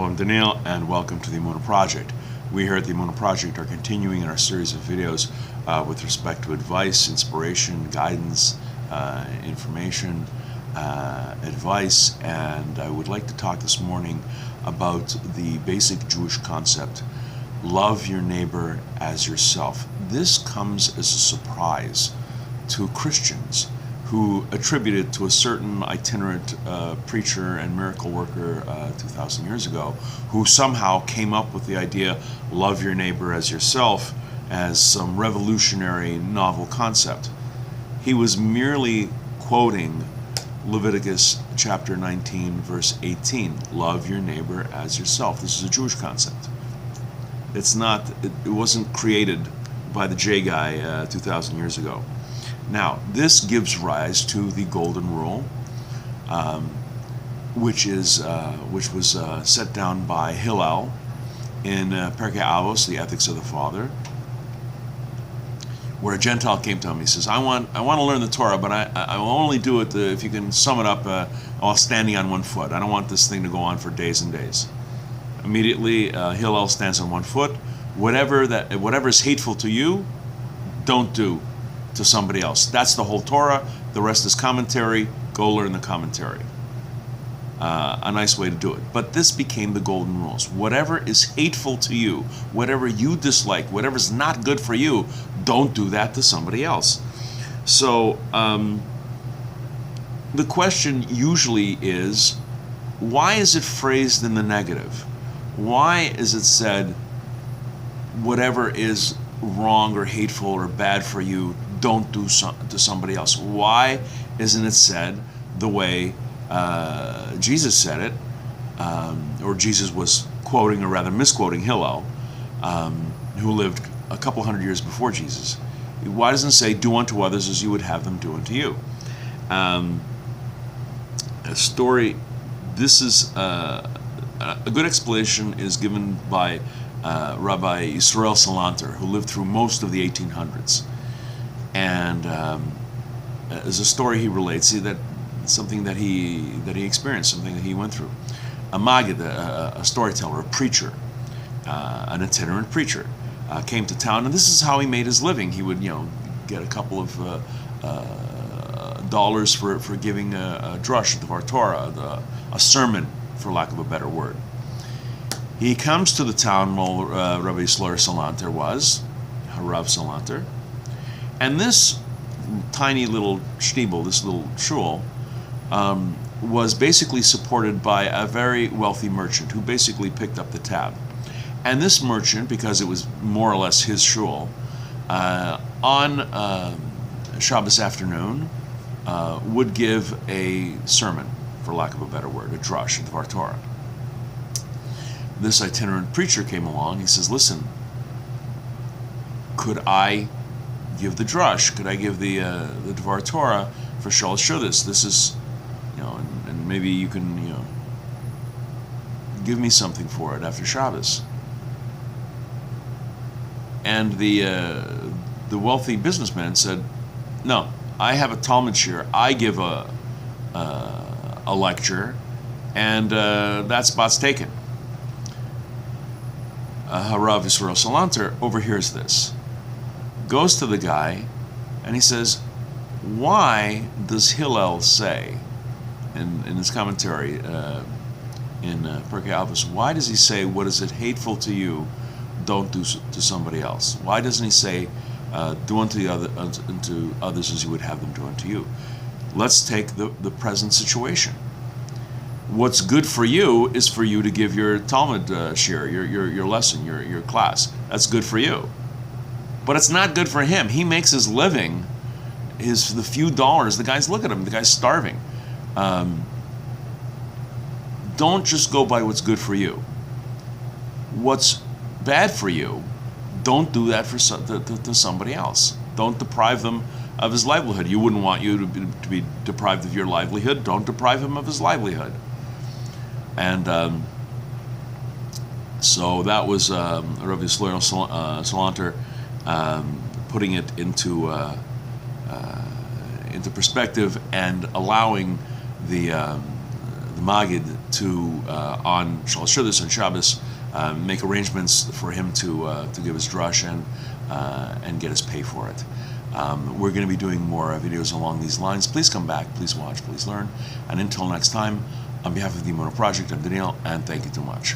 I'm Daniel, and welcome to the Emunah Project. We here at the Emunah Project are continuing in our series of videos with respect to advice, inspiration, guidance, information, advice, and I would like to talk this morning about the basic Jewish concept, love your neighbor as yourself. This comes as a surprise to Christians who attribute it to a certain itinerant preacher and miracle worker 2,000 years ago, who somehow came up with the idea, love your neighbor as yourself, as some revolutionary novel concept. He was merely quoting Leviticus chapter 19, verse 18, love your neighbor as yourself. This is a Jewish concept. It wasn't created by the J guy 2,000 years ago. Now, this gives rise to the golden rule, which was set down by Hillel in Pirkei Avos, the Ethics of the Father, where a Gentile came to him. He says, "I want to learn the Torah, but I will only do it if you can sum it up while standing on one foot. I don't want this thing to go on for days and days." Immediately, Hillel stands on one foot. Whatever is hateful to you, don't do to somebody else. That's the whole Torah. The rest is commentary. Go learn the commentary. A nice way to do it. But this became the golden rules. Whatever is hateful to you, whatever you dislike, whatever's not good for you, don't do that to somebody else. So the question usually is, why is it phrased in the negative? Why is it said, whatever is wrong or hateful or bad for you, don't do to somebody else? Why isn't it said the way Jesus said it, or Jesus was quoting, or rather misquoting Hillel, who lived a couple hundred years before Jesus? Why doesn't it say, do unto others as you would have them do unto you? A story, this is a good explanation is given by Rabbi Yisrael Salanter, who lived through most of the 1800s. And as a story he relates, that something that he experienced, something that he went through. A Maggid, a storyteller, a preacher, an itinerant preacher, came to town, and this is how he made his living. He would, get a couple of dollars for giving a drush, the Dvar Torah, a sermon, for lack of a better word. He comes to the town where Rabbi Yisrael Salanter was, Harav Salanter, and this tiny little shtibel, this little shul, was basically supported by a very wealthy merchant who basically picked up the tab. And this merchant, because it was more or less his shul, on Shabbos afternoon would give a sermon, for lack of a better word, a drush, a Dvar Torah. This itinerant preacher came along. He says, "Listen, could I give the drush? Could I give the Dvar Torah for Shalosh Shudas? This is, and maybe you can, give me something for it after Shabbos." And the wealthy businessman said, "No, I have a Talmud shir. I give a lecture, and that spot's taken." Harav Yisrael Salanter overhears this, goes to the guy, and he says, "Why does Hillel say, in his commentary in Pirkei Avos, why does he say, what is it hateful to you, don't do to somebody else? Why doesn't he say, do unto others as you would have them do unto you?" Let's take the present situation. What's good for you is for you to give your Talmud shir, your lesson, your class. That's good for you. But it's not good for him. He makes his living, the few dollars. The guys, look at him, the guy's starving. Don't just go by what's good for you. What's bad for you, don't do that to somebody else. Don't deprive them of his livelihood. You wouldn't want you to be deprived of your livelihood. Don't deprive him of his livelihood. And so that was Rabbi Yisrael Salanter putting it into perspective and allowing the Maggid on Shalosh Shabbos and Shabbos, make arrangements for him to give his drush and get his pay for it. We're going to be doing more videos along these lines. Please come back, please watch, please learn. And until next time, on behalf of the Emunah Project, I'm Daniel, and thank you too much.